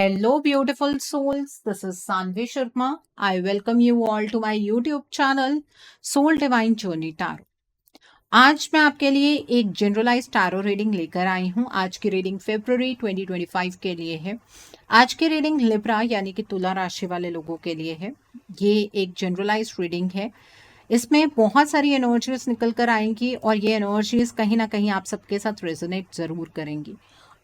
Hello, beautiful souls. This is Sanvi Sharma. I welcome you all to my YouTube channel, Soul Divine Journey Tarot. आज मैं आपके लिए एक generalise tarot reading लेकर आई हूँ। आज की रीडिंग फरवरी 2025 के लिए है। आज की रीडिंग लिब्रा यानी कि तुला राशि वाले लोगों के लिए है। ये एक जनरलाइज रीडिंग है। इसमें बहुत सारी एनर्जीज निकल कर आएंगी और ये एनर्जीज कहीं ना कहीं आप सबके साथ रेजोनेट ज़रूर करेंगी।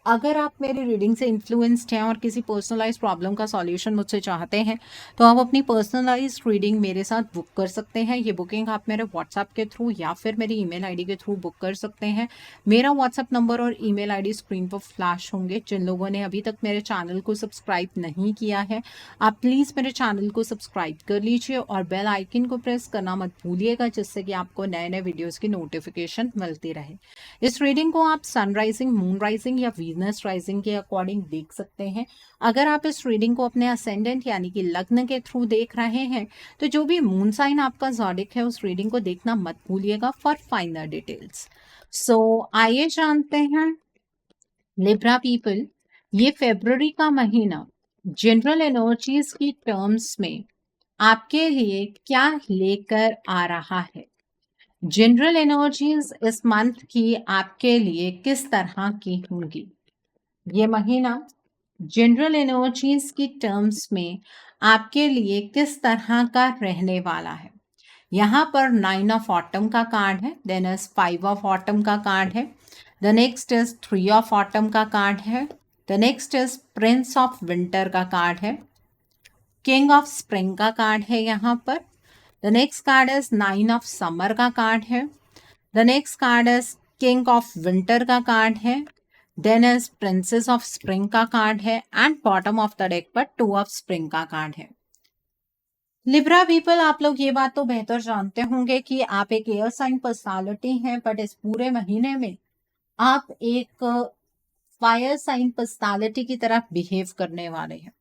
अगर आप मेरी रीडिंग से इन्फ्लुएंस्ड हैं और किसी पर्सनलाइज प्रॉब्लम का सॉल्यूशन मुझसे चाहते हैं तो आप अपनी पर्सनलाइज रीडिंग मेरे साथ बुक कर सकते हैं। ये बुकिंग आप मेरे व्हाट्सएप के थ्रू या फिर मेरी ईमेल आईडी के थ्रू बुक कर सकते हैं। मेरा व्हाट्सएप नंबर और ईमेल आईडी स्क्रीन पर फ्लैश होंगे। जिन लोगों ने अभी तक मेरे चैनल को सब्सक्राइब नहीं किया है आप प्लीज़ मेरे चैनल को सब्सक्राइब कर लीजिए और बेल आइकन को प्रेस करना मत भूलिएगा, जिससे कि आपको नए नए वीडियोज़ की नोटिफिकेशन मिलती रहे। इस रीडिंग को आप सनराइजिंग, मून राइजिंग या वीनस राइजिंग के अकॉर्डिंग देख सकते हैं। अगर आप इस रीडिंग को अपने असेंडेंट यानी कि लग्न के थ्रू देख रहे हैं तो जो भी मून साइन आपका ज़ोडिक है उस रीडिंग को देखना मत भूलिएगा फॉर फाइनल डिटेल्स। सो आइए जानते हैं लिब्रा पीपल, ये फरवरी का महीना जनरल एनर्जीज की टर्म्स में आपके लिए क्या लेकर आ रहा है। जनरल एनर्जीज इस मंथ की आपके लिए किस तरह की होंगी। ये महीना जनरल एनर्जीज की टर्म्स में आपके लिए किस तरह का रहने वाला है। यहाँ पर 9 ऑफ ऑटम का कार्ड है, देन इज 5 ऑफ ऑटम का कार्ड है, the next is 3 of autumn का कार्ड है, the next is prince of winter का कार्ड है, किंग ऑफ स्प्रिंग का कार्ड है यहाँ पर, the next card is 9 of summer का कार्ड है, the next card is king of winter का कार्ड है, then is princess of spring का कार्ड है and bottom of the deck पर 2 ऑफ स्प्रिंग का कार्ड है। लिब्रा पीपल, आप लोग ये बात तो बेहतर जानते होंगे कि आप एक एयर साइन पर्सनालिटी हैं, बट इस पूरे महीने में आप एक फायर साइन पर्सनालिटी की तरह बिहेव करने वाले हैं।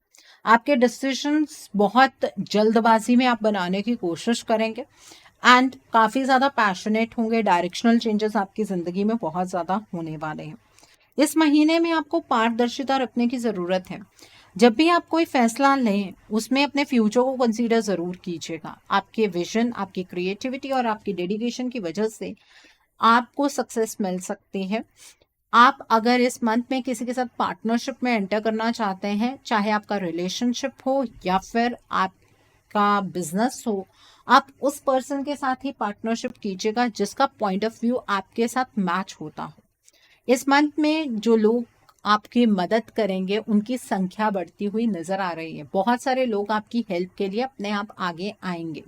आपके डिसीजंस बहुत जल्दबाजी में आप बनाने की कोशिश करेंगे एंड काफ़ी ज़्यादा पैशनेट होंगे। डायरेक्शनल चेंजेस आपकी ज़िंदगी में बहुत ज़्यादा होने वाले हैं। इस महीने में आपको पारदर्शिता रखने की ज़रूरत है। जब भी आप कोई फैसला लें उसमें अपने फ्यूचर को कंसीडर ज़रूर कीजिएगा। आपके विजन, आपकी क्रिएटिविटी और आपकी डेडिकेशन की वजह से आपको सक्सेस मिल सकती है। आप अगर इस मंथ में किसी के साथ पार्टनरशिप में एंटर करना चाहते हैं, चाहे आपका रिलेशनशिप हो या फिर आपका बिजनेस हो, आप उस पर्सन के साथ ही पार्टनरशिप कीजिएगा जिसका पॉइंट ऑफ व्यू आपके साथ मैच होता हो। इस मंथ में जो लोग आपकी मदद करेंगे उनकी संख्या बढ़ती हुई नजर आ रही है। बहुत सारे लोग आपकी हेल्प के लिए अपने आप आगे आएंगे।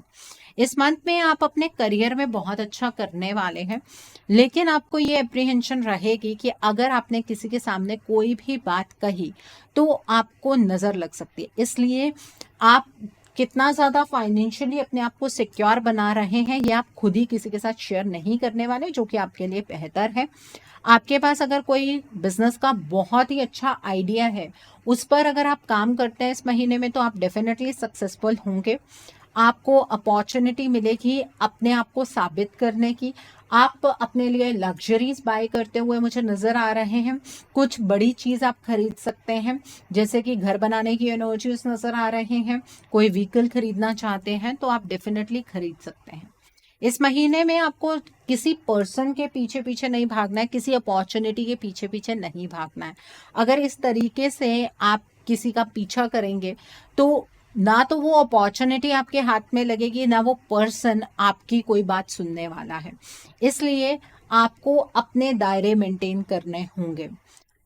इस मंथ में आप अपने करियर में बहुत अच्छा करने वाले हैं, लेकिन आपको ये अप्रीहेंशन रहेगी कि अगर आपने किसी के सामने कोई भी बात कही तो आपको नज़र लग सकती है। इसलिए आप कितना ज़्यादा फाइनेंशियली अपने आप को सिक्योर बना रहे हैं ये आप खुद ही किसी के साथ शेयर नहीं करने वाले, जो कि आपके लिए बेहतर है। आपके पास अगर कोई बिजनेस का बहुत ही अच्छा आइडिया है, उस पर अगर आप काम करते हैं इस महीने में, तो आप डेफिनेटली सक्सेसफुल होंगे। आपको अपॉर्चुनिटी मिलेगी अपने आप को साबित करने की। आप अपने लिए लग्जरीज बाय करते हुए मुझे नज़र आ रहे हैं। कुछ बड़ी चीज़ आप खरीद सकते हैं, जैसे कि घर बनाने की एनर्जीज नज़र आ रहे हैं। कोई व्हीकल खरीदना चाहते हैं तो आप डेफिनेटली खरीद सकते हैं। इस महीने में आपको किसी पर्सन के पीछे पीछे नहीं भागना है, किसी अपॉर्चुनिटी के पीछे पीछे नहीं भागना है। अगर इस तरीके से आप किसी का पीछा करेंगे तो ना तो वो अपॉर्चुनिटी आपके हाथ में लगेगी, ना वो पर्सन आपकी कोई बात सुनने वाला है। इसलिए आपको अपने दायरे मेंटेन करने होंगे।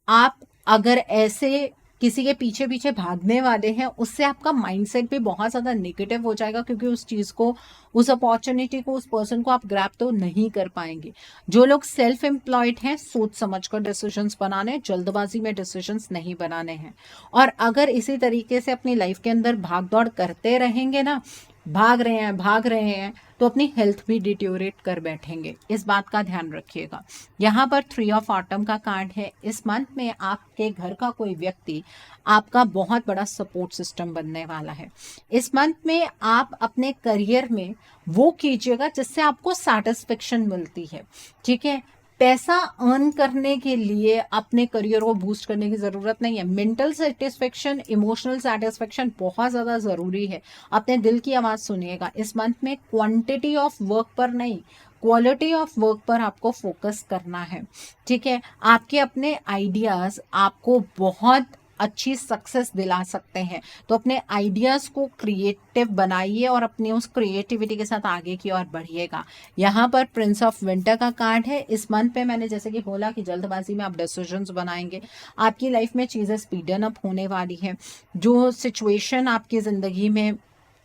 आप अगर ऐसे किसी के पीछे पीछे भागने वाले हैं, उससे आपका माइंडसेट भी बहुत ज़्यादा नेगेटिव हो जाएगा, क्योंकि उस चीज़ को, उस अपॉर्चुनिटी को, उस पर्सन को आप ग्रैब तो नहीं कर पाएंगे। जो लोग सेल्फ एम्प्लॉयड हैं, सोच समझ कर डिसीजंस बनाने, जल्दबाजी में डिसीजंस नहीं बनाने हैं। और अगर इसी तरीके से अपनी लाइफ के अंदर भाग दौड़ करते रहेंगे ना, भाग रहे हैं तो अपनी हेल्थ भी डिट्योरेट कर बैठेंगे। इस बात का ध्यान रखिएगा। यहाँ पर 3 ऑफ ऑटम का कार्ड है। इस मंथ में आपके घर का कोई व्यक्ति आपका बहुत बड़ा सपोर्ट सिस्टम बनने वाला है। इस मंथ में आप अपने करियर में वो कीजिएगा जिससे आपको सेटिस्फेक्शन मिलती है, ठीक है। पैसा अर्न करने के लिए अपने करियर को बूस्ट करने की ज़रूरत नहीं है। मेंटल सेटिस्फेक्शन, इमोशनल सेटिस्फेक्शन बहुत ज़्यादा ज़रूरी है। अपने दिल की आवाज़ सुनिएगा। इस मंथ में क्वांटिटी ऑफ वर्क पर नहीं, क्वालिटी ऑफ वर्क पर आपको फोकस करना है। ठीक है, आपके अपने आइडियाज़ आपको बहुत अच्छी सक्सेस दिला सकते हैं। तो अपने आइडियाज़ को क्रिएटिव बनाइए और अपनी उस क्रिएटिविटी के साथ आगे की ओर बढ़िएगा। यहाँ पर प्रिंस ऑफ विंटर का कार्ड है। इस मंथ पे मैंने जैसे कि बोला कि जल्दबाजी में आप डिसीजंस बनाएंगे, आपकी लाइफ में चीज़ें स्पीडन अप होने वाली हैं। जो सिचुएशन आपकी ज़िंदगी में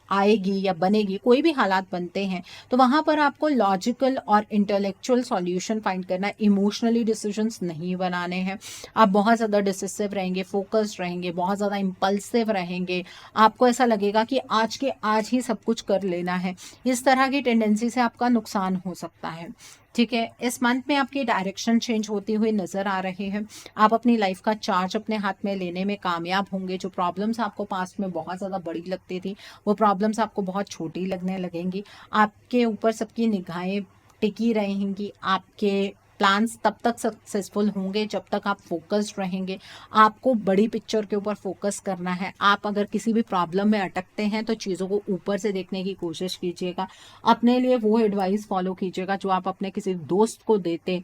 आएगी या बनेगी, कोई भी हालात बनते हैं, तो वहाँ पर आपको लॉजिकल और इंटेलेक्चुअल सॉल्यूशन फाइंड करना है। इमोशनली डिसीजंस नहीं बनाने हैं। आप बहुत ज़्यादा डिसिसिव रहेंगे, फोकस्ड रहेंगे, बहुत ज़्यादा इम्पल्सिव रहेंगे। आपको ऐसा लगेगा कि आज के आज ही सब कुछ कर लेना है। इस तरह की टेंडेंसी से आपका नुकसान हो सकता है। ठीक है, इस मंथ में आपकी डायरेक्शन चेंज होती हुई नजर आ रहे हैं। आप अपनी लाइफ का चार्ज अपने हाथ में लेने में कामयाब होंगे। जो प्रॉब्लम्स आपको पास्ट में बहुत ज़्यादा बड़ी लगती थी, वो प्रॉब्लम्स आपको बहुत छोटी लगने लगेंगी। आपके ऊपर सबकी निगाहें टिकी रहेंगी। आपके प्लान्स तब तक सक्सेसफुल होंगे जब तक आप फोकस्ड रहेंगे। आपको बड़ी पिक्चर के ऊपर फोकस करना है। आप अगर किसी भी प्रॉब्लम में अटकते हैं तो चीज़ों को ऊपर से देखने की कोशिश कीजिएगा। अपने लिए वो एडवाइस फॉलो कीजिएगा जो आप अपने किसी दोस्त को देते।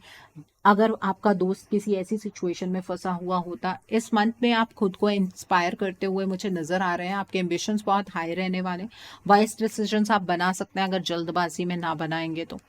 अगर आपका दोस्त किसी ऐसी सिचुएशन में फंसा हुआ होता, इस मंथ में आप खुद को इंस्पायर करते हुए मुझे नज़र आ रहे हैं। आपके एम्बिशंस बहुत हाई रहने वाले। वाइज डिसीजंस आप बना सकते हैं अगर जल्दबाजी में ना बनाएंगे तो।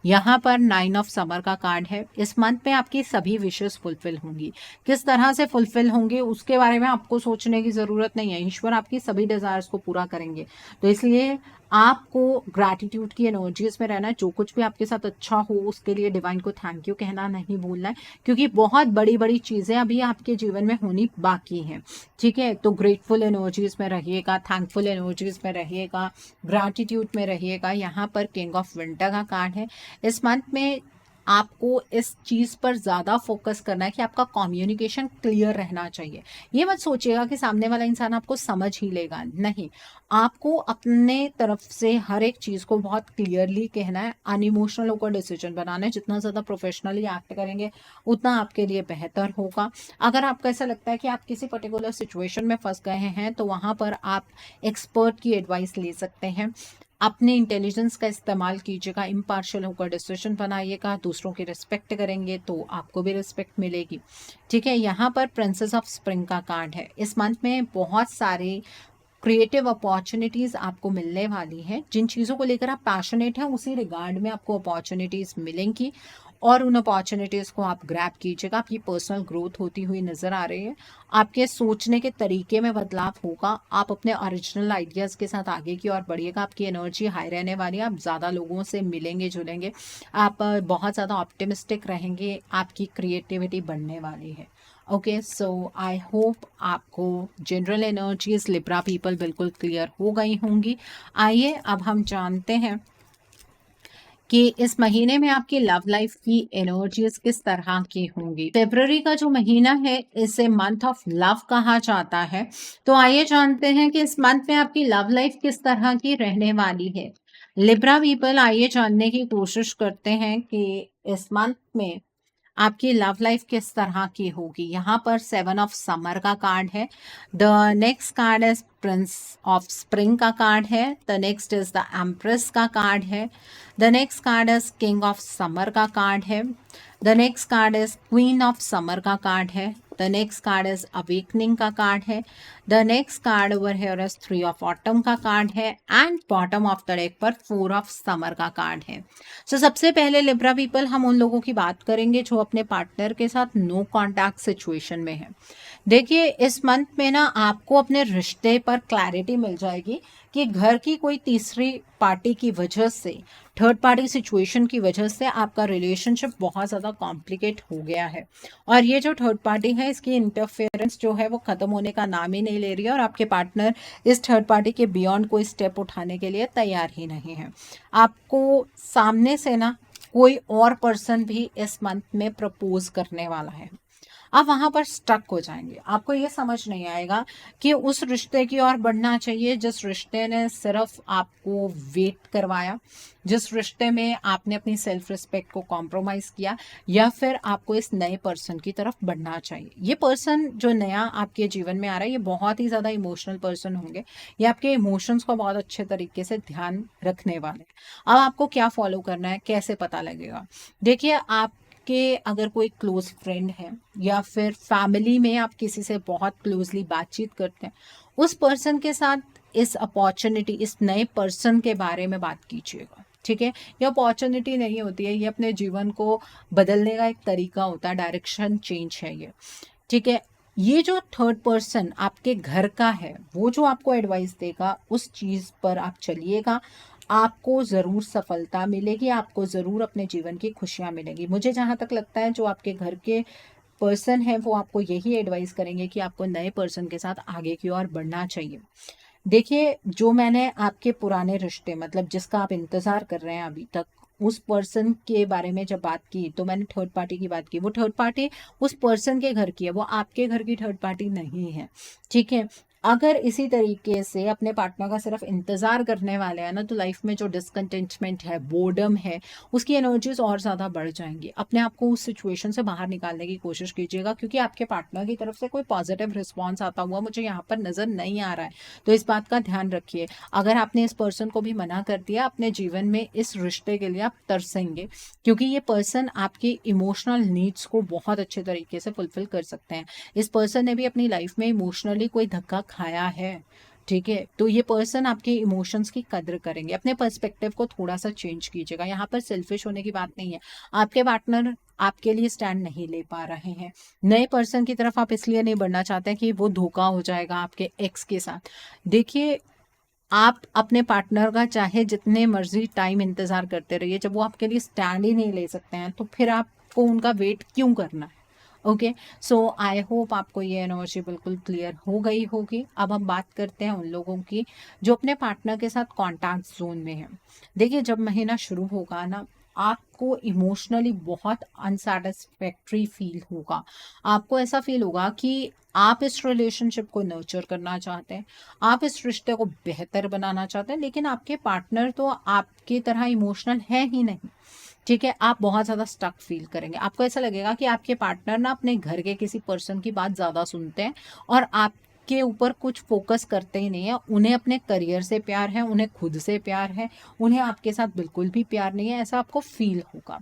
यहाँ पर 9 ऑफ समर का कार्ड है। इस मंथ में आपकी सभी विशेष फुलफिल होंगी। किस तरह से फुलफिल होंगे उसके बारे में आपको सोचने की ज़रूरत नहीं है। ईश्वर आपकी सभी डिज़ायर्स को पूरा करेंगे। तो इसलिए आपको ग्रैटिट्यूड की एनर्जीज में रहना है। जो कुछ भी आपके साथ अच्छा हो उसके लिए डिवाइन को थैंक यू कहना नहीं भूलना है, क्योंकि बहुत बड़ी बड़ी चीज़ें अभी आपके जीवन में होनी बाकी हैं। ठीक है, तो ग्रेटफुल एनर्जीज में रहिएगा, थैंकफुल एनर्जीज में रहिएगा, ग्रैटिट्यूड में रहिएगा। यहाँ पर किंग ऑफ विंटर का कार्ड है। इस मंथ में आपको इस चीज़ पर ज़्यादा फोकस करना है कि आपका कम्युनिकेशन क्लियर रहना चाहिए। ये मत सोचिएगा कि सामने वाला इंसान आपको समझ ही लेगा, नहीं। आपको अपने तरफ से हर एक चीज़ को बहुत क्लियरली कहना है, अनइमोशनल होकर डिसीजन बनाना है। जितना ज़्यादा प्रोफेशनली एक्ट करेंगे उतना आपके लिए बेहतर होगा। अगर आपको ऐसा लगता है कि आप किसी पर्टिकुलर सिचुएशन में फंस गए हैं तो वहाँ पर आप एक्सपर्ट की एडवाइस ले सकते हैं। अपने इंटेलिजेंस का इस्तेमाल कीजिएगा, इम्पार्शियल होकर डिसीजन बनाइएगा। दूसरों की रिस्पेक्ट करेंगे तो आपको भी रिस्पेक्ट मिलेगी। ठीक है, यहाँ पर प्रिंसेस ऑफ स्प्रिंग का कार्ड है। इस मंथ में बहुत सारे क्रिएटिव अपॉर्चुनिटीज़ आपको मिलने वाली हैं। जिन चीज़ों को लेकर आप पैशनेट हैं उसी रिगार्ड में आपको अपॉर्चुनिटीज़ मिलेंगी और उन अपॉर्चुनिटीज़ को आप ग्रैब कीजिएगा। आपकी पर्सनल ग्रोथ होती हुई नज़र आ रही है। आपके सोचने के तरीके में बदलाव होगा। आप अपने ओरिजिनल आइडियाज़ के साथ आगे की ओर बढ़िएगा। आपकी एनर्जी हाई रहने वाली है। आप ज़्यादा लोगों से मिलेंगे जुलेंगे। आप बहुत ज़्यादा ऑप्टिमिस्टिक रहेंगे। आपकी क्रिएटिविटी बढ़ने वाली है। ओके, सो आई होप आपको जनरल एनर्जीज लिब्रा पीपल बिल्कुल क्लियर हो गई होंगी। आइए अब हम जानते हैं कि इस महीने में आपकी लव लाइफ की एनर्जीज किस तरह की होंगी। फरवरी का जो महीना है इसे मंथ ऑफ लव कहा जाता है। तो आइए जानते हैं कि इस मंथ में आपकी लव लाइफ किस तरह की रहने वाली है। लिब्रा पीपल, आइए जानने की कोशिश करते हैं कि इस मंथ में आपकी लव लाइफ किस तरह की होगी। यहाँ पर 7 ऑफ समर का कार्ड है। The next card is prince of spring का कार्ड है। The next is the empress का कार्ड है। The next card is king of summer का कार्ड है। The next card is queen of summer का card है। The next card is awakening का card है। The next card over here is 3 of autumn का card है and bottom of the deck पर 4 of summer का card है। सो सबसे पहले लिब्रा पीपल, हम उन लोगों की बात करेंगे जो अपने पार्टनर के साथ नो कॉन्टैक्ट सिचुएशन में है। देखिए, इस मंथ में ना आपको अपने रिश्ते पर क्लैरिटी मिल जाएगी कि घर की कोई तीसरी पार्टी की वजह से, थर्ड पार्टी सिचुएशन की वजह से आपका रिलेशनशिप बहुत ज़्यादा कॉम्प्लिकेट हो गया है। और ये जो थर्ड पार्टी है इसकी इंटरफेरेंस जो है वो ख़त्म होने का नाम ही नहीं ले रही है और आपके पार्टनर इस थर्ड पार्टी के बियॉन्ड कोई स्टेप उठाने के लिए तैयार ही नहीं है। आपको सामने से ना कोई और पर्सन भी इस मंथ में प्रपोज करने वाला है। आप वहां पर स्टक हो जाएंगे। आपको ये समझ नहीं आएगा कि उस रिश्ते की ओर बढ़ना चाहिए जिस रिश्ते ने सिर्फ आपको वेट करवाया, जिस रिश्ते में आपने अपनी सेल्फ रिस्पेक्ट को कॉम्प्रोमाइज किया, या फिर आपको इस नए पर्सन की तरफ बढ़ना चाहिए। ये पर्सन जो नया आपके जीवन में आ रहा है, ये बहुत ही ज्यादा इमोशनल पर्सन होंगे। ये आपके इमोशंस को बहुत अच्छे तरीके से ध्यान रखने वाले। अब आपको क्या फॉलो करना है, कैसे पता लगेगा? देखिए, आपके अगर कोई क्लोज फ्रेंड है या फिर फैमिली में आप किसी से बहुत क्लोजली बातचीत करते हैं, उस पर्सन के साथ इस अपॉर्चुनिटी, इस नए पर्सन के बारे में बात कीजिएगा। ठीक है, ये अपॉर्चुनिटी नहीं होती है, ये अपने जीवन को बदलने का एक तरीका होता है, डायरेक्शन चेंज है ये। ठीक है, ये जो थर्ड पर्सन आपके घर का है, वो जो आपको एडवाइस देगा उस चीज पर आप चलिएगा। आपको जरूर सफलता मिलेगी, आपको जरूर अपने जीवन की खुशियां मिलेंगी। मुझे जहां तक लगता है जो आपके घर के पर्सन है वो आपको यही एडवाइस करेंगे कि आपको नए पर्सन के साथ आगे की ओर बढ़ना चाहिए। देखिए, जो मैंने आपके पुराने रिश्ते, मतलब जिसका आप इंतजार कर रहे हैं अभी तक, उस पर्सन के बारे में जब बात की तो मैंने थर्ड पार्टी की बात की। वो थर्ड पार्टी उस पर्सन के घर की है, वो आपके घर की थर्ड पार्टी नहीं है। ठीक है, अगर इसी तरीके से अपने पार्टनर का सिर्फ इंतजार करने वाले हैं ना, तो लाइफ में जो डिसकंटेंटमेंट है, बोर्डम है, उसकी एनर्जीज और ज़्यादा बढ़ जाएंगी। अपने आप को उस सिचुएशन से बाहर निकालने की कोशिश कीजिएगा, क्योंकि आपके पार्टनर की तरफ से कोई पॉजिटिव रिस्पॉन्स आता हुआ मुझे यहाँ पर नज़र नहीं आ रहा है। तो इस बात का ध्यान रखिए। अगर आपने इस पर्सन को भी मना कर दिया, अपने जीवन में इस रिश्ते के लिए आप तरसेंगे, क्योंकि ये पर्सन आपकी इमोशनल नीड्स को बहुत अच्छे तरीके से फुलफिल कर सकते हैं। इस पर्सन ने भी अपनी लाइफ में इमोशनली कोई धक्का खाया है। ठीक है, तो ये पर्सन आपके इमोशंस की कद्र करेंगे। अपने पर्सपेक्टिव को थोड़ा सा चेंज कीजिएगा। यहाँ पर सेल्फिश होने की बात नहीं है। आपके पार्टनर आपके लिए स्टैंड नहीं ले पा रहे हैं। नए पर्सन की तरफ आप इसलिए नहीं बढ़ना चाहते हैं कि वो धोखा हो जाएगा आपके एक्स के साथ। देखिए, आप अपने पार्टनर का चाहे जितने मर्जी टाइम इंतजार करते रहिए, जब वो आपके लिए स्टैंड ही नहीं ले सकते हैं तो फिर आपको उनका वेट क्यों करना है? ओके, सो आई होप आपको ये एनर्जी बिल्कुल क्लियर हो गई होगी। अब हम बात करते हैं उन लोगों की जो अपने पार्टनर के साथ कॉन्टैक्ट जोन में है। देखिए, जब महीना शुरू होगा ना, आपको इमोशनली बहुत अनसेटिस्फैक्ट्री फील होगा। आपको ऐसा फील होगा कि आप इस रिलेशनशिप को नर्चर करना चाहते हैं, आप इस रिश्ते को बेहतर बनाना चाहते हैं, लेकिन आपके पार्टनर तो आपकी तरह इमोशनल है ही नहीं। ठीक है, आप बहुत ज़्यादा स्टक फील करेंगे। आपको ऐसा लगेगा कि आपके पार्टनर ना अपने घर के किसी पर्सन की बात ज़्यादा सुनते हैं और आपके ऊपर कुछ फोकस करते ही नहीं है। उन्हें अपने करियर से प्यार है, उन्हें खुद से प्यार है, उन्हें आपके साथ बिल्कुल भी प्यार नहीं है, ऐसा आपको फील होगा।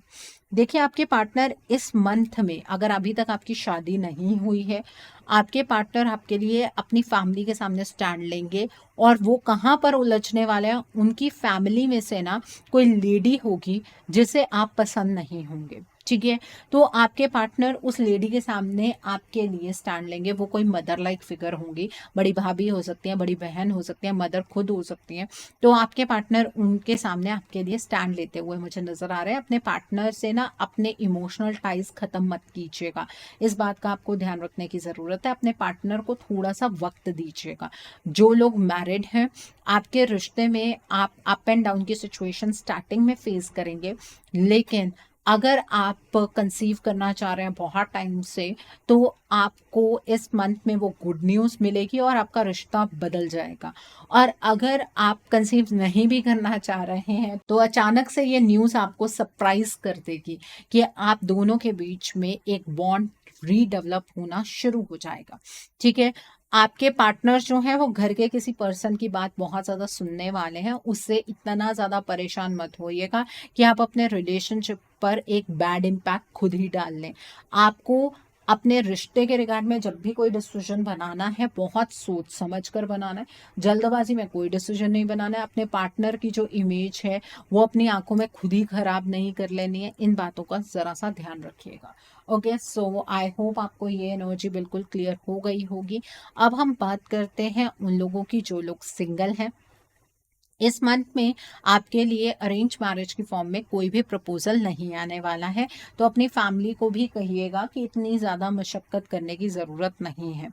देखिए, आपके पार्टनर इस मंथ में, अगर अभी तक आपकी शादी नहीं हुई है, आपके पार्टनर आपके लिए अपनी फैमिली के सामने स्टैंड लेंगे। और वो कहाँ पर उलझने वाले हैं, उनकी फैमिली में से ना कोई लेडी होगी जिसे आप पसंद नहीं होंगे। ठीक है, तो आपके पार्टनर उस लेडी के सामने आपके लिए स्टैंड लेंगे। वो कोई मदर लाइक फिगर होंगी, बड़ी भाभी हो सकती हैं, बड़ी बहन हो सकती है, मदर खुद हो सकती हैं। तो आपके पार्टनर उनके सामने आपके लिए स्टैंड लेते हुए मुझे नजर आ रहे हैं। अपने पार्टनर से ना अपने इमोशनल टाइज खत्म मत कीजिएगा, इस बात का आपको ध्यान रखने की जरूरत है। अपने पार्टनर को थोड़ा सा वक्त दीजिएगा। जो लोग मैरिड हैं, आपके रिश्ते में आप अप एंड डाउन की सिचुएशन स्टार्टिंग में फेस करेंगे, लेकिन अगर आप कंसीव करना चाह रहे हैं बहुत टाइम से, तो आपको इस मंथ में वो गुड न्यूज़ मिलेगी और आपका रिश्ता बदल जाएगा। और अगर आप कंसीव नहीं भी करना चाह रहे हैं तो अचानक से ये न्यूज़ आपको सरप्राइज कर देगी कि आप दोनों के बीच में एक बॉन्ड रीडेवलप होना शुरू हो जाएगा। ठीक है, आपके पार्टनर्स जो हैं वो घर के किसी पर्सन की बात बहुत ज़्यादा सुनने वाले हैं। उससे इतना ज़्यादा परेशान मत होइएगा कि आप अपने रिलेशनशिप पर एक बैड इम्पैक्ट खुद ही डाल लें। आपको अपने रिश्ते के रिगार्ड में जब भी कोई डिसीजन बनाना है, बहुत सोच समझ कर बनाना है। जल्दबाजी में कोई डिसीजन नहीं बनाना है। अपने पार्टनर की जो इमेज है वो अपनी आंखों में खुद ही खराब नहीं कर लेनी है। इन बातों का ज़रा सा ध्यान रखिएगा। ओके, सो आई होप आपको ये एनर्जी बिल्कुल क्लियर हो गई होगी। अब हम बात करते हैं उन लोगों की जो लोग सिंगल हैं इस मंथ में आपके लिए अरेंज मैरिज की फॉर्म में कोई भी प्रपोजल नहीं आने वाला है, तो अपनी फैमिली को भी कहिएगा कि इतनी ज़्यादा मशक्क़त करने की ज़रूरत नहीं है।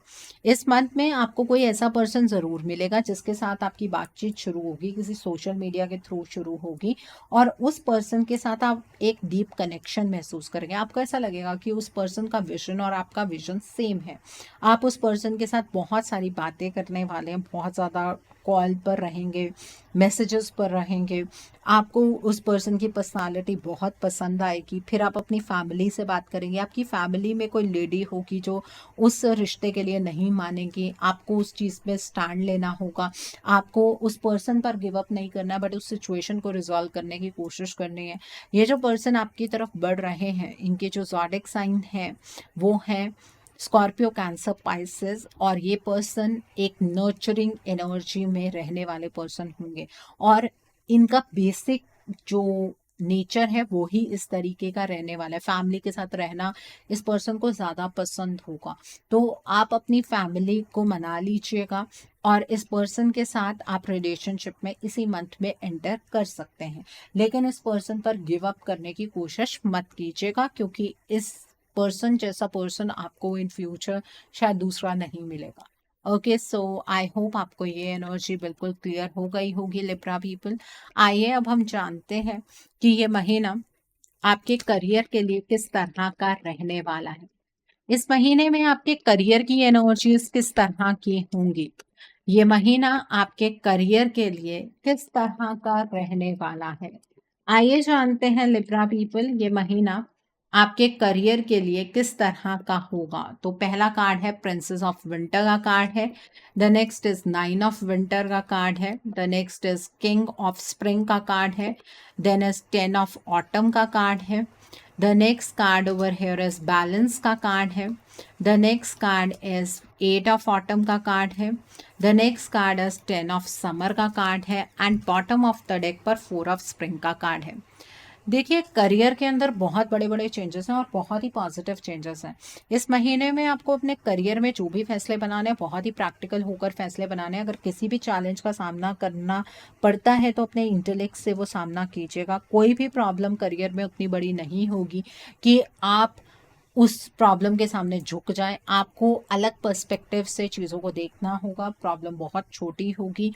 इस मंथ में आपको कोई ऐसा पर्सन ज़रूर मिलेगा जिसके साथ आपकी बातचीत शुरू होगी, किसी सोशल मीडिया के थ्रू शुरू होगी, और उस पर्सन के साथ आप एक डीप कनेक्शन महसूस करेंगे। आपको ऐसा लगेगा कि उस पर्सन का विजन और आपका विजन सेम है। आप उस पर्सन के साथ बहुत सारी बातें करने वाले हैं, बहुत ज़्यादा कॉल पर रहेंगे, मैसेजेस पर रहेंगे। आपको उस पर्सन की पर्सनालिटी बहुत पसंद आएगी। फिर आप अपनी फैमिली से बात करेंगे। आपकी फैमिली में कोई लेडी होगी जो उस रिश्ते के लिए नहीं मानेगी। आपको उस चीज़ पे स्टैंड लेना होगा। आपको उस पर्सन पर गिव अप नहीं करना, बट उस सिचुएशन को रिजॉल्व करने की कोशिश करनी है। ये जो पर्सन आपकी तरफ बढ़ रहे हैं, इनके जो ज़ोडिएक साइन है वो है स्कॉर्पियो, कैंसर, पाइसेस, और ये पर्सन एक नर्चरिंग एनर्जी में रहने वाले पर्सन होंगे, और इनका बेसिक जो नेचर है वो ही इस तरीके का रहने वाला है। फैमिली के साथ रहना इस पर्सन को ज़्यादा पसंद होगा, तो आप अपनी फैमिली को मना लीजिएगा और इस पर्सन के साथ आप रिलेशनशिप में इसी मंथ में एंटर कर सकते हैं। लेकिन इस पर्सन पर गिव अप करने की कोशिश मत कीजिएगा, क्योंकि इस पर्सन जैसा पर्सन आपको इन फ्यूचर शायद दूसरा नहीं मिलेगा। ओके, सो आई होप आपको ये एनर्जी बिल्कुल क्लियर हो गई होगी लिब्रा पीपल। आइए अब हम जानते हैं कि ये महीना आपके करियर के लिए किस तरह का रहने वाला है। इस महीने में आपके करियर की एनर्जीज किस तरह की होंगी। ये महीना आपके करियर के लिए किस तरह का रहने वाला है, आइए जानते हैं लिब्रा पीपल ये महीना आपके करियर के लिए किस तरह का होगा। तो पहला कार्ड है प्रिंसेस ऑफ विंटर का कार्ड है। The next is 9 of winter का कार्ड है। The next is king of spring का कार्ड है। देन इज 10 ऑफ ऑटम का कार्ड है। The next card over here is balance का कार्ड है। The next card is 8 of autumn का card है। The next card is 10 of summer का card है, and bottom of the deck पर 4 of spring का कार्ड है। देखिए, करियर के अंदर बहुत बड़े बड़े चेंजेस हैं और बहुत ही पॉजिटिव चेंजेस हैं। इस महीने में आपको अपने करियर में जो भी फैसले बनाने हैं बहुत ही प्रैक्टिकल होकर फैसले बनाने हैं। अगर किसी भी चैलेंज का सामना करना पड़ता है तो अपने इंटेलेक्ट से वो सामना कीजिएगा। कोई भी प्रॉब्लम करियर में उतनी बड़ी नहीं होगी कि आप उस प्रॉब्लम के सामने झुक जाए। आपको अलग पर्सपेक्टिव से चीज़ों को देखना होगा। प्रॉब्लम बहुत छोटी होगी।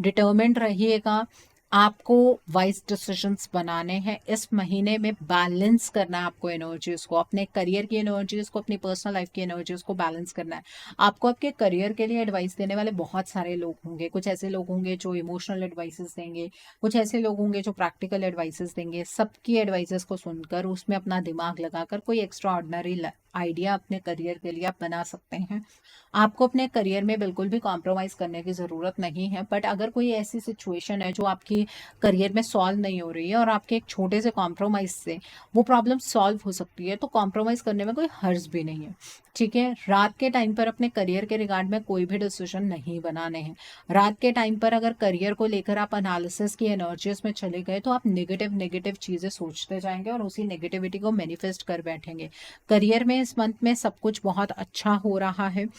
डिटर्मिन्ड रहिएगा। आपको वाइज डिसीजंस बनाने हैं। इस महीने में बैलेंस करना है आपको एनर्जीज को, अपने करियर की एनर्जीज को, अपनी पर्सनल लाइफ की एनर्जीज को बैलेंस करना है। आपको आपके करियर के लिए एडवाइस देने वाले बहुत सारे लोग होंगे। कुछ ऐसे लोग होंगे जो इमोशनल एडवाइसेस देंगे, कुछ ऐसे लोग होंगे जो प्रैक्टिकल एडवाइसेस देंगे। सबकी एडवाइसेस को सुनकर उसमें अपना दिमाग लगाकर कोई एक्स्ट्रा ऑर्डिनरी आइडिया अपने करियर के लिए आप बना सकते हैं। आपको अपने करियर में बिल्कुल भी कॉम्प्रोमाइज़ करने की ज़रूरत नहीं है, बट अगर कोई ऐसी सिचुएशन है जो आपकी करियर में सॉल्व नहीं हो रही है और आपके एक छोटे से कॉम्प्रोमाइज़ से वो प्रॉब्लम सॉल्व हो सकती है, तो कॉम्प्रोमाइज़ करने में कोई हर्ज भी नहीं है। ठीक है, रात के टाइम पर अपने करियर के रिगार्ड में कोई भी डिसीजन नहीं बनाने हैं। रात के टाइम पर अगर करियर को लेकर आप एनालिसिस की एनर्जीज में चले गए तो आप नेगेटिव नेगेटिव चीज़ें सोचते जाएंगे और उसी नेगेटिविटी को मैनिफेस्ट कर बैठेंगे। करियर में इस मंथ में सब कुछ बहुत अच्छा हो रहा है।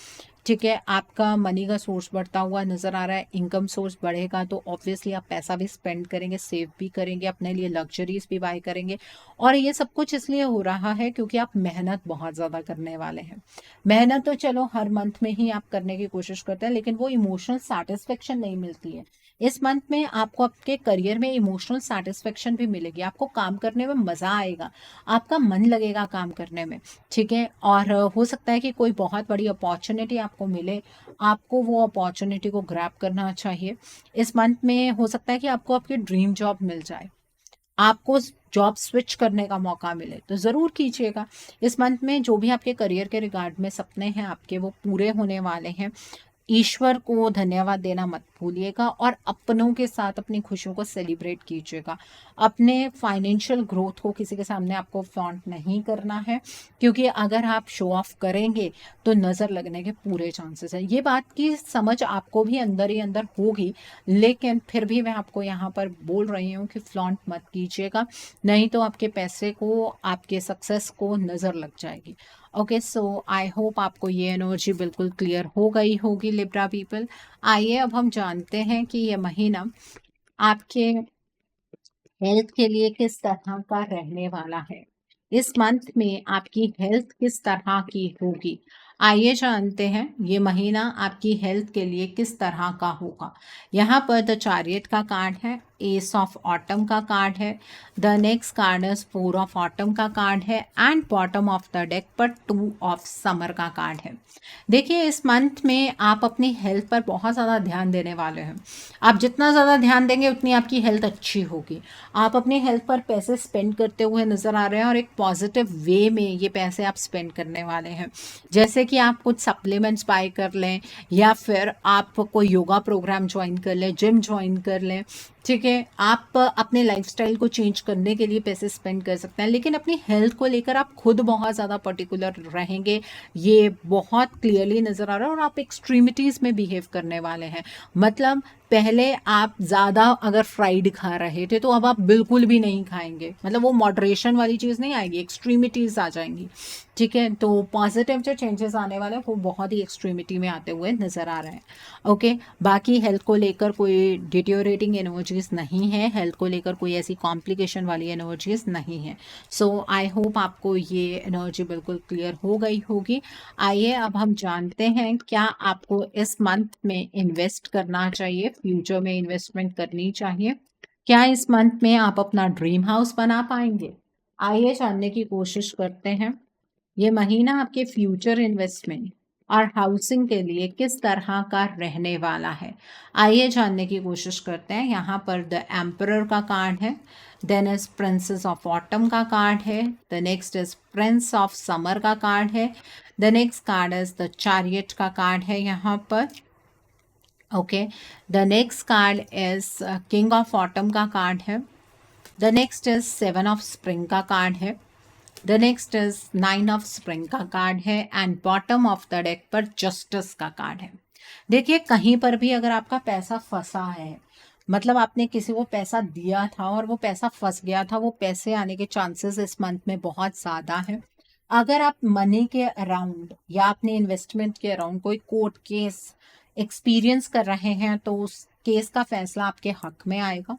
ठीक है, आपका मनी का सोर्स बढ़ता हुआ नज़र आ रहा है। इनकम सोर्स बढ़ेगा तो ऑब्वियसली आप पैसा भी स्पेंड करेंगे, सेव भी करेंगे, अपने लिए लग्जरीज भी बाय करेंगे। और ये सब कुछ इसलिए हो रहा है क्योंकि आप मेहनत बहुत ज़्यादा करने वाले हैं। मेहनत तो चलो हर मंथ में ही आप करने की कोशिश करते हैं, लेकिन वो इमोशनल सेटिस्फेक्शन नहीं मिलती है। इस मंथ में आपको आपके करियर में इमोशनल सेटिस्फेक्शन भी मिलेगी। आपको काम करने में मज़ा आएगा, आपका मन लगेगा काम करने में। ठीक है, और हो सकता है कि कोई बहुत बड़ी अपॉर्चुनिटी आपको मिले, आपको वो अपॉर्चुनिटी को ग्रैब करना चाहिए। इस मंथ में हो सकता है कि आपको आपकी ड्रीम जॉब मिल जाए, आपको जॉब स्विच करने का मौका मिले तो ज़रूर कीजिएगा। इस मंथ में जो भी आपके करियर के रिगार्ड में सपने हैं आपके, वो पूरे होने वाले हैं। ईश्वर को धन्यवाद देना मत भूलिएगा और अपनों के साथ अपनी खुशियों को सेलिब्रेट कीजिएगा। अपने फाइनेंशियल ग्रोथ को किसी के सामने आपको फ्लॉन्ट नहीं करना है, क्योंकि अगर आप शो ऑफ करेंगे तो नज़र लगने के पूरे चांसेस हैं। ये बात की समझ आपको भी अंदर ही अंदर होगी, लेकिन फिर भी मैं आपको यहाँ पर बोल रही हूँ कि फ्लॉन्ट मत कीजिएगा, नहीं तो आपके पैसे को, आपके सक्सेस को नज़र लग जाएगी। ओके, सो आई होप आपको ये एनर्जी बिल्कुल क्लियर हो गई होगी लिब्रा पीपल। आइए अब हम जानते हैं कि ये महीना आपके हेल्थ के लिए किस तरह का रहने वाला है। इस मंथ में आपकी हेल्थ किस तरह की होगी, आइए जानते हैं ये महीना आपकी हेल्थ के लिए किस तरह का होगा। यहाँ पर द चैरियट का कार्ड है, एस ऑफ ऑटम का कार्ड है, the next card is four of autumn का कार्ड है and bottom of the deck पर टू ऑफ समर का कार्ड है। देखिए इस मंथ में आप अपनी हेल्थ पर बहुत ज़्यादा ध्यान देने वाले हैं। आप जितना ज़्यादा ध्यान देंगे उतनी आपकी हेल्थ अच्छी होगी। आप अपनी हेल्थ पर पैसे स्पेंड करते हुए नज़र आ रहे हैं और एक पॉजिटिव वे में ये पैसे आप स्पेंड करने वाले हैं। जैसे कि आप कुछ सप्लीमेंट्स बाय कर लें या फिर आप कोई योगा प्रोग्राम ज्वाइन कर लें, जिम ज्वाइन कर लें, ठीक है। आप अपने लाइफस्टाइल को चेंज करने के लिए पैसे स्पेंड कर सकते हैं, लेकिन अपनी हेल्थ को लेकर आप खुद बहुत ज़्यादा पर्टिकुलर रहेंगे, ये बहुत क्लियरली नज़र आ रहा है। और आप एक्सट्रीमिटीज़ में बिहेव करने वाले हैं। मतलब पहले आप ज़्यादा अगर फ्राइड खा रहे थे तो अब आप बिल्कुल भी नहीं खाएंगे। मतलब वो मॉडरेशन वाली चीज़ नहीं आएगी, एक्सट्रीमिटीज़ आ जाएंगी, ठीक है। तो पॉजिटिव जो चेंजेस आने वाले हैं वो बहुत ही एक्सट्रीमिटी में आते हुए नज़र आ रहे हैं। ओके, बाकी हेल्थ को लेकर कोई डिटोरेटिंग एनर्जीज नहीं है, हेल्थ को लेकर कोई ऐसी कॉम्प्लिकेशन वाली एनर्जीज नहीं है। सो आई होप आपको ये एनर्जी बिल्कुल क्लियर हो गई होगी। आइए अब हम जानते हैं क्या आपको इस मंथ में इन्वेस्ट करना चाहिए, फ्यूचर में इन्वेस्टमेंट करनी चाहिए। क्या इस मंथ में आप अपना ड्रीम हाउस बना पाएंगे, आइए जानने की कोशिश करते हैं। ये महीना आपके फ्यूचर इन्वेस्टमेंट और हाउसिंग के लिए किस तरह का रहने वाला है, आइए जानने की कोशिश करते हैं। यहाँ पर द एम्परर का कार्ड है, then is princess of autumn का कार्ड है, the next is prince of summer का कार्ड है, the next card is the chariot का कार्ड है यहाँ पर। Okay, the next card is king of autumn का कार्ड है, the next is seven of spring का कार्ड है, the next is nine of spring का कार्ड है and bottom of the deck पर जस्टिस का कार्ड है। देखिए कहीं पर भी अगर आपका पैसा फंसा है, मतलब आपने किसी को पैसा दिया था और वो पैसा फंस गया था, वो पैसे आने के चांसेस इस मंथ में बहुत ज़्यादा है। अगर आप मनी के अराउंड या अपने इन्वेस्टमेंट के अराउंड कोई कोर्ट केस एक्सपीरियंस कर रहे हैं तो उस केस का फैसला आपके हक में आएगा।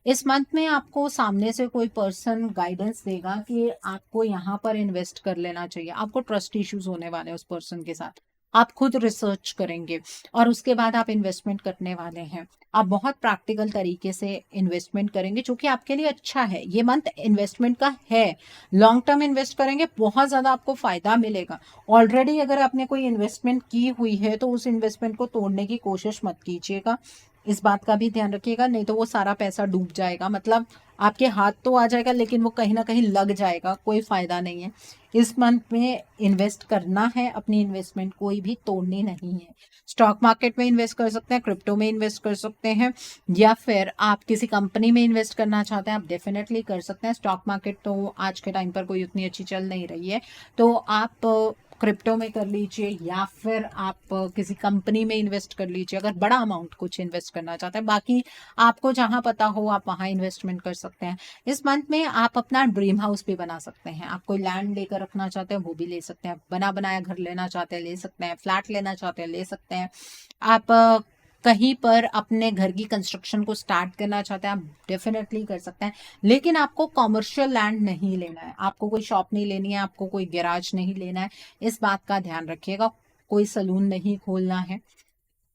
इस मंथ में आपको सामने से कोई पर्सन गाइडेंस देगा कि आपको यहाँ पर इन्वेस्ट कर लेना चाहिए। आपको ट्रस्ट इश्यूज होने वाले हैं उस पर्सन के साथ, आप खुद रिसर्च करेंगे और उसके बाद आप इन्वेस्टमेंट करने वाले हैं। आप बहुत प्रैक्टिकल तरीके से इन्वेस्टमेंट करेंगे जो कि आपके लिए अच्छा है। ये मंथ इन्वेस्टमेंट का है, लॉन्ग टर्म इन्वेस्ट करेंगे, बहुत ज़्यादा आपको फ़ायदा मिलेगा। ऑलरेडी अगर आपने कोई इन्वेस्टमेंट की हुई है तो उस इन्वेस्टमेंट को तोड़ने की कोशिश मत कीजिएगा, इस बात का भी ध्यान रखिएगा, नहीं तो वो सारा पैसा डूब जाएगा। मतलब आपके हाथ तो आ जाएगा लेकिन वो कहीं ना कहीं लग जाएगा, कोई फ़ायदा नहीं है। इस मंथ में इन्वेस्ट करना है, अपनी इन्वेस्टमेंट कोई भी तोड़नी नहीं है। स्टॉक मार्केट में इन्वेस्ट कर सकते हैं, क्रिप्टो में इन्वेस्ट कर सकते हैं, या फिर आप किसी कंपनी में इन्वेस्ट करना चाहते हैं आप डेफिनेटली कर सकते हैं। स्टॉक मार्केट तो आज के टाइम पर कोई उतनी अच्छी चल नहीं रही है, तो आप क्रिप्टो में कर लीजिए या फिर आप किसी कंपनी में इन्वेस्ट कर लीजिए अगर बड़ा अमाउंट कुछ इन्वेस्ट करना चाहते हैं। बाकी आपको जहां पता हो आप वहां इन्वेस्टमेंट कर सकते हैं। इस मंथ में आप अपना ड्रीम हाउस भी बना सकते हैं। आप कोई लैंड लेकर रखना चाहते हैं वो भी ले सकते हैं, बना बनाया घर लेना चाहते हैं ले सकते हैं, फ्लैट लेना चाहते हैं ले सकते हैं। आप कहीं पर अपने घर की कंस्ट्रक्शन को स्टार्ट करना चाहते हैं आप डेफिनेटली कर सकते हैं, लेकिन आपको कॉमर्शियल लैंड नहीं लेना है, आपको कोई शॉप नहीं लेनी है, आपको कोई गैराज नहीं लेना है। इस बात का ध्यान रखिएगा। कोई सलून नहीं खोलना है।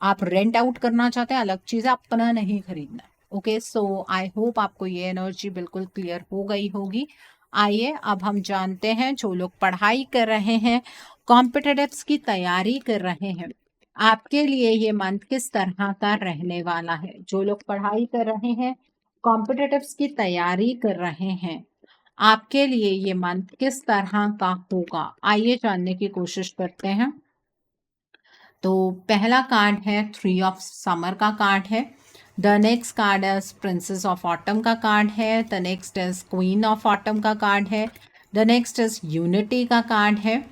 आप रेंट आउट करना चाहते हैं अलग चीज़ है, अपना नहीं खरीदना है। ओके, सो आई होप आपको ये एनर्जी बिल्कुल क्लियर हो गई होगी। आइए अब हम जानते हैं जो लोग पढ़ाई कर रहे हैं, कॉम्पिटिटिव्स की तैयारी कर रहे हैं, आपके लिए ये मंथ किस तरह का रहने वाला है। जो लोग पढ़ाई कर रहे हैं, कॉम्पिटिटिव्स की तैयारी कर रहे हैं, आपके लिए ये मंथ किस तरह का होगा, आइए जानने की कोशिश करते हैं। तो पहला कार्ड है थ्री ऑफ समर का कार्ड है, the next card is princess of autumn का कार्ड है, the next is queen of autumn का कार्ड है, द नेक्स्ट इज यूनिटी का कार्ड है,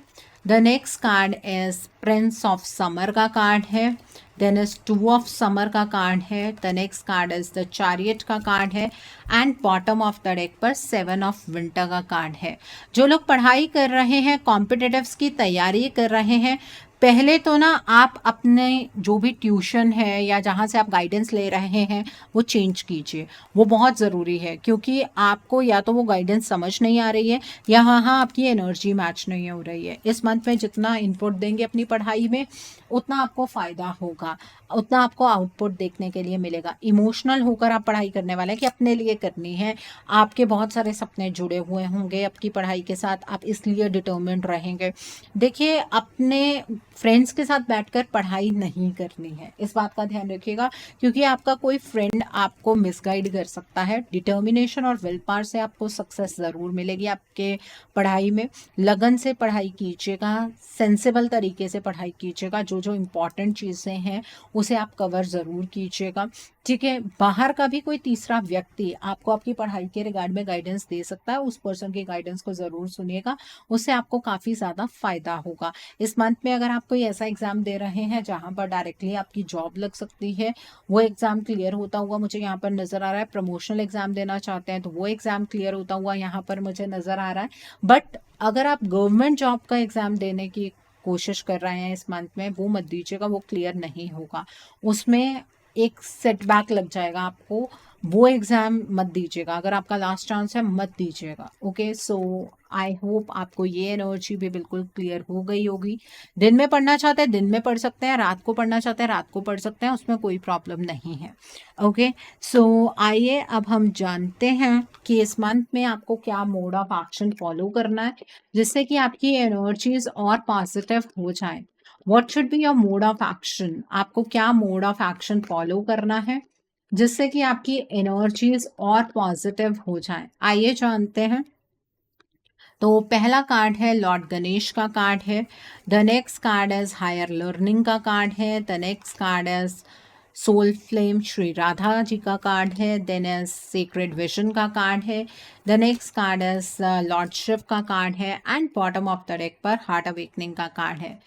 the next card is prince of summer का card है, then is two of summer का card है, the next card is the chariot का card है and bottom of the deck पर seven of winter का कार्ड है। जो लोग पढ़ाई कर रहे हैं, कॉम्पिटिटिव्स की तैयारी कर रहे हैं, पहले तो ना आप अपने जो भी ट्यूशन है या जहाँ से आप गाइडेंस ले रहे हैं वो चेंज कीजिए। वो बहुत ज़रूरी है, क्योंकि आपको या तो वो गाइडेंस समझ नहीं आ रही है या हाँ आपकी एनर्जी मैच नहीं हो रही है। इस मंथ में जितना इनपुट देंगे अपनी पढ़ाई में उतना आपको फ़ायदा होगा, उतना आपको आउटपुट देखने के लिए मिलेगा। इमोशनल होकर आप पढ़ाई करने वाले हैं कि अपने लिए करनी है। आपके बहुत सारे सपने जुड़े हुए होंगे आपकी पढ़ाई के साथ, आप इसलिए डिटर्मिन्ड रहेंगे। देखिए, अपने फ्रेंड्स के साथ बैठकर पढ़ाई नहीं करनी है, इस बात का ध्यान रखिएगा, क्योंकि आपका कोई फ्रेंड आपको मिसगाइड कर सकता है। डिटर्मिनेशन और विल पावर से आपको सक्सेस ज़रूर मिलेगी आपके पढ़ाई में। लगन से पढ़ाई कीजिएगा, सेंसिबल तरीके से पढ़ाई कीजिएगा, जो जो इम्पॉर्टेंट चीज़ें हैं उसे आप कवर ज़रूर कीजिएगा। ठीक है, बाहर का भी कोई तीसरा व्यक्ति आपको आपकी पढ़ाई के रिगार्ड में गाइडेंस दे सकता है, उस पर्सन की गाइडेंस को ज़रूर सुनिएगा, उससे आपको काफ़ी ज़्यादा फ़ायदा होगा। इस मंथ में अगर आप कोई ऐसा एग्ज़ाम दे रहे हैं जहाँ पर डायरेक्टली आपकी जॉब लग सकती है, वो एग्ज़ाम क्लियर होता हुआ मुझे यहाँ पर नज़र आ रहा है। प्रमोशनल एग्ज़ाम देना चाहते हैं तो वो एग्ज़ाम क्लियर होता हुआ यहाँ पर मुझे नज़र आ रहा है। बट अगर आप गवर्नमेंट जॉब का एग्ज़ाम देने की कोशिश कर रहे हैं इस मंथ में, वो मत दीजिएगा, वो क्लियर नहीं होगा, उसमें एक सेटबैक लग जाएगा आपको। वो एग्ज़ाम मत दीजिएगा, अगर आपका लास्ट चांस है मत दीजिएगा। ओके, सो आई होप आपको ये एनर्जी भी बिल्कुल क्लियर हो गई होगी। दिन में पढ़ना चाहते हैं दिन में पढ़ सकते हैं, रात को पढ़ना चाहते हैं रात को पढ़ सकते हैं, उसमें कोई प्रॉब्लम नहीं है। ओके, सो आइए अब हम जानते हैं कि इस मंथ में आपको क्या मोड ऑफ एक्शन फॉलो करना है जिससे कि आपकी एनर्जीज और पॉजिटिव हो जाए। What should be your mode of action? आपको क्या मोड ऑफ एक्शन फॉलो करना है जिससे कि आपकी एनर्जीज और पॉजिटिव हो जाए? आइए जानते हैं। तो पहला कार्ड है लॉर्ड गणेश का कार्ड है। The next card is higher learning का कार्ड है। The next card is soul flame Shri Radha ji का कार्ड है। देन इज सीक्रेट विजन का कार्ड है। The next card is lord Shiva का कार्ड है and bottom of the deck पर हार्ट अवेकनिंग का कार्ड है।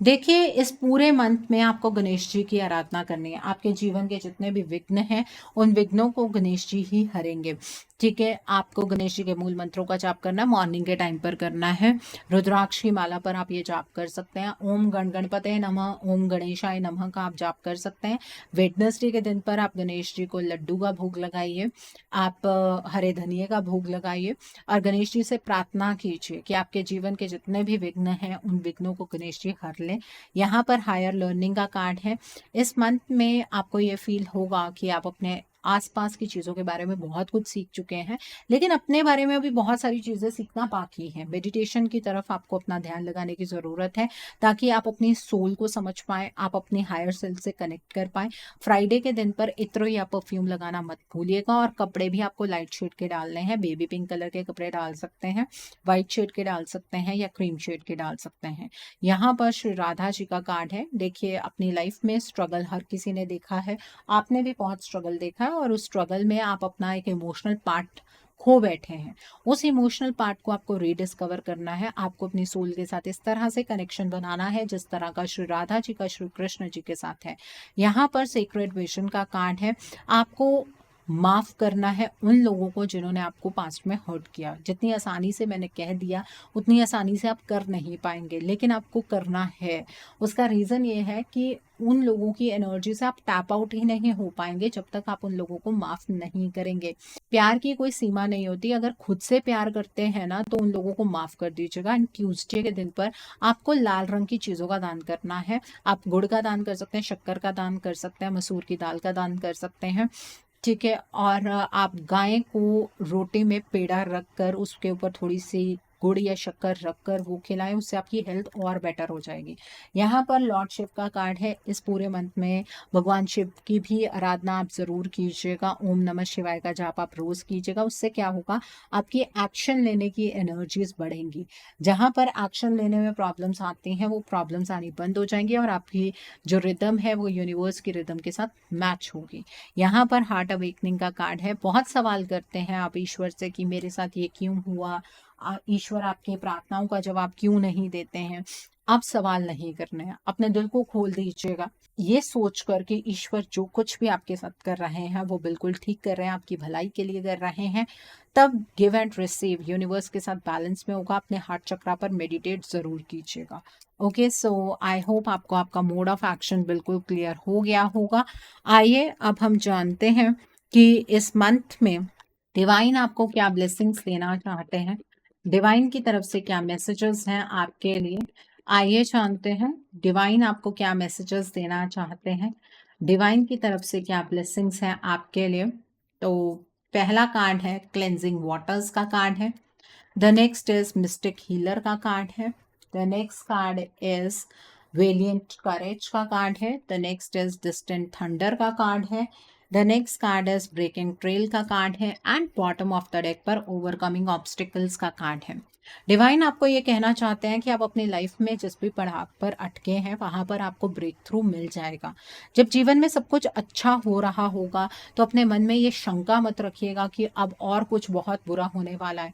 देखिए, इस पूरे मंथ में आपको गणेश जी की आराधना करनी है। आपके जीवन के जितने भी विघ्न हैं उन विघ्नों को गणेश जी ही हरेंगे। ठीक है, आपको गणेश जी के मूल मंत्रों का जाप करना है, मॉर्निंग के टाइम पर करना है। रुद्राक्ष की माला पर आप ये जाप कर सकते हैं। ओम गण गणपते नमः, ओम गणेशाय नमः का आप जाप कर सकते हैं। वेडनेसडे के दिन पर आप गणेश जी को लड्डू का भोग लगाइए, आप हरे धनिये का भोग लगाइए और गणेश जी से प्रार्थना कीजिए कि आपके जीवन के जितने भी विघ्न हैं उन विघ्नों को गणेश जी हर लें। यहाँ पर हायर लर्निंग का कार्ड है। इस मंथ में आपको ये फील होगा कि आप अपने आसपास की चीज़ों के बारे में बहुत कुछ सीख चुके हैं, लेकिन अपने बारे में अभी बहुत सारी चीज़ें सीखना बाकी है। मेडिटेशन की तरफ आपको अपना ध्यान लगाने की ज़रूरत है ताकि आप अपनी सोल को समझ पाएँ, आप अपनी हायर सेल्फ से कनेक्ट कर पाएँ। फ्राइडे के दिन पर इत्र या परफ्यूम लगाना मत भूलिएगा और कपड़े भी आपको लाइट शेड के डालने हैं। बेबी पिंक कलर के कपड़े डाल सकते हैं, वाइट शेड के डाल सकते हैं या क्रीम शेड के डाल सकते हैं। यहाँ पर श्री राधा जी का कार्ड है। देखिए, अपनी लाइफ में स्ट्रगल हर किसी ने देखा है, आपने भी बहुत स्ट्रगल देखा है और उस स्ट्रगल में आप अपना एक इमोशनल पार्ट खो बैठे हैं। उस इमोशनल पार्ट को आपको रीडिस्कवर करना है, आपको अपनी सोल के साथ इस तरह से कनेक्शन बनाना है जिस तरह का श्री राधा जी का श्री कृष्ण जी के साथ है। यहाँ पर सीक्रेट विजन का कार्ड है। आपको माफ करना है उन लोगों को जिन्होंने आपको पास्ट में हर्ट किया। जितनी आसानी से मैंने कह दिया उतनी आसानी से आप कर नहीं पाएंगे, लेकिन आपको करना है। उसका रीज़न ये है कि उन लोगों की एनर्जी से आप टैप आउट ही नहीं हो पाएंगे जब तक आप उन लोगों को माफ़ नहीं करेंगे। प्यार की कोई सीमा नहीं होती, अगर खुद से प्यार करते हैं ना तो उन लोगों को माफ़ कर दीजिएगा। एंड ट्यूसडे के दिन पर आपको लाल रंग की चीज़ों का दान करना है। आप गुड़ का दान कर सकते हैं, शक्कर का दान कर सकते हैं, मसूर की दाल का दान कर सकते हैं। ठीक है, और आप गाय को रोटी में पेड़ा रख कर उसके ऊपर थोड़ी सी गुड़ या शक्कर रखकर वो खिलाएं, उससे आपकी हेल्थ और बेटर हो जाएगी। यहाँ पर लॉर्ड शिव का कार्ड है। इस पूरे मंथ में भगवान शिव की भी आराधना आप ज़रूर कीजिएगा। ओम नमः शिवाय का जाप आप रोज़ कीजिएगा। उससे क्या होगा, आपकी एक्शन लेने की एनर्जीज बढ़ेंगी। जहाँ पर एक्शन लेने में प्रॉब्लम्स आती हैं वो प्रॉब्लम्स आनी बंद हो जाएंगी और आपकी जो रिदम है वो यूनिवर्स की रिदम के साथ मैच होगी। यहाँ पर हार्ट अवेकनिंग का कार्ड है। बहुत सवाल करते हैं आप ईश्वर से कि मेरे साथ ये क्यों हुआ, ईश्वर आपके प्रार्थनाओं का जवाब क्यों नहीं देते हैं। अब सवाल नहीं करने हैं, अपने दिल को खोल दीजिएगा, ये सोच कर कि ईश्वर जो कुछ भी आपके साथ कर रहे हैं वो बिल्कुल ठीक कर रहे हैं, आपकी भलाई के लिए कर रहे हैं। तब गिव एंड रिसीव यूनिवर्स के साथ बैलेंस में होगा। अपने हार्ट चक्रा पर मेडिटेट जरूर कीजिएगा। ओके, सो आई होप आपको आपका मोड ऑफ एक्शन बिल्कुल क्लियर हो गया होगा। आइए अब हम जानते हैं कि इस मंथ में डिवाइन आपको क्या ब्लेसिंग्स देना चाहते हैं, डिवाइन की तरफ से क्या मैसेजेस हैं आपके लिए। आइए जानते हैं डिवाइन आपको क्या मैसेजेस देना चाहते हैं, डिवाइन की तरफ से क्या ब्लेसिंग्स हैं आपके लिए। तो पहला कार्ड है क्लेंजिंग वाटर्स का कार्ड है। The next is mystic healer का कार्ड है। The next card is valiant courage का कार्ड है। The next is distant thunder का कार्ड है। The next card is breaking trail का कार्ड है। And bottom of the deck पर overcoming obstacles का कार्ड है। डिवाइन आपको ये कहना चाहते हैं कि आप अपनी लाइफ में जिस भी पड़ाव पर अटके हैं वहां पर आपको ब्रेक थ्रू मिल जाएगा। जब जीवन में सब कुछ अच्छा हो रहा होगा तो अपने मन में ये शंका मत रखिएगा कि अब और कुछ बहुत बुरा होने वाला है।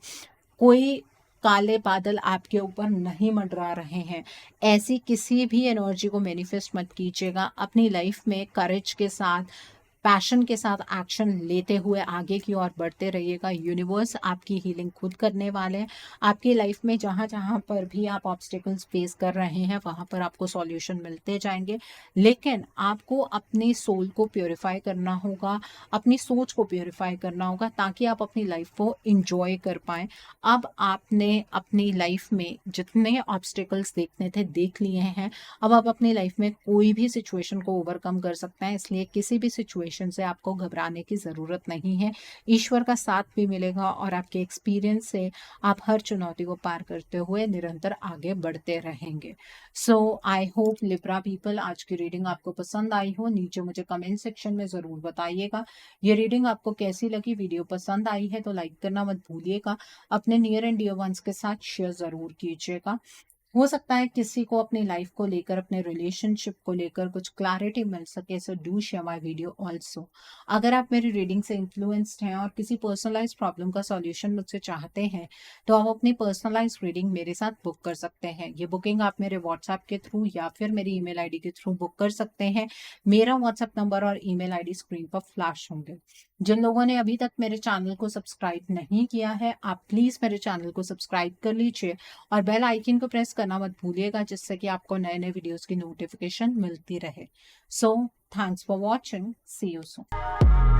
कोई काले बादल आपके ऊपर नहीं मंडरा रहे हैं। ऐसी किसी भी एनर्जी को मैनिफेस्ट मत कीजिएगा। अपनी लाइफ में करेज के साथ, पैशन के साथ एक्शन लेते हुए आगे की ओर बढ़ते रहिएगा। यूनिवर्स आपकी हीलिंग खुद करने वाले हैं। आपकी लाइफ में जहाँ जहाँ पर भी आप ऑब्स्टिकल्स फेस कर रहे हैं वहाँ पर आपको सॉल्यूशन मिलते जाएंगे। लेकिन आपको अपनी सोल को प्योरीफाई करना होगा, अपनी सोच को प्योरीफाई करना होगा ताकि आप अपनी लाइफ को इंजॉय कर पाएं। अब आपने अपनी लाइफ में जितने ऑब्स्टिकल्स देखने थे देख लिए हैं। अब आप अपनी लाइफ में कोई भी सिचुएशन को ओवरकम कर सकते हैं, इसलिए किसी भी सिचुएशन से आपको घबराने की ज़रूरत नहीं है। ईश्वर का साथ भी मिलेगा और आपके एक्सपीरियंस से आप हर चुनौती को पार करते हुए निरंतर आगे बढ़ते रहेंगे। सो आई होप लिब्रा पीपल आज की रीडिंग आपको पसंद आई हो। नीचे मुझे कमेंट सेक्शन में ज़रूर बताइएगा ये रीडिंग आपको कैसी लगी। वीडियो पसंद आई है तो लाइक करना मत भूलिएगा। अपने नियर एंड डियर वंस के साथ शेयर ज़रूर कीजिएगा। हो सकता है किसी को अपनी लाइफ को लेकर, अपने रिलेशनशिप को लेकर कुछ क्लैरिटी मिल सके। So do share my video also. अगर आप मेरी रीडिंग से इन्फ्लुएंस्ड हैं और किसी पर्सनलाइज प्रॉब्लम का सॉल्यूशन मुझसे चाहते हैं तो आप अपनी पर्सनलाइज रीडिंग मेरे साथ बुक कर सकते हैं। ये बुकिंग आप मेरे व्हाट्सएप के थ्रू या फिर मेरी ईमेल आईडी के थ्रू बुक कर सकते हैं। मेरा व्हाट्सएप नंबर और ईमेल आईडी स्क्रीन पर फ्लैश होंगे। जिन लोगों ने अभी तक मेरे चैनल को सब्सक्राइब नहीं किया है आप प्लीज मेरे चैनल को सब्सक्राइब कर लीजिए और बेल आइकन को प्रेस करना मत भूलिएगा जिससे कि आपको नए नए वीडियोस की नोटिफिकेशन मिलती रहे। So thanks for watching, see you soon.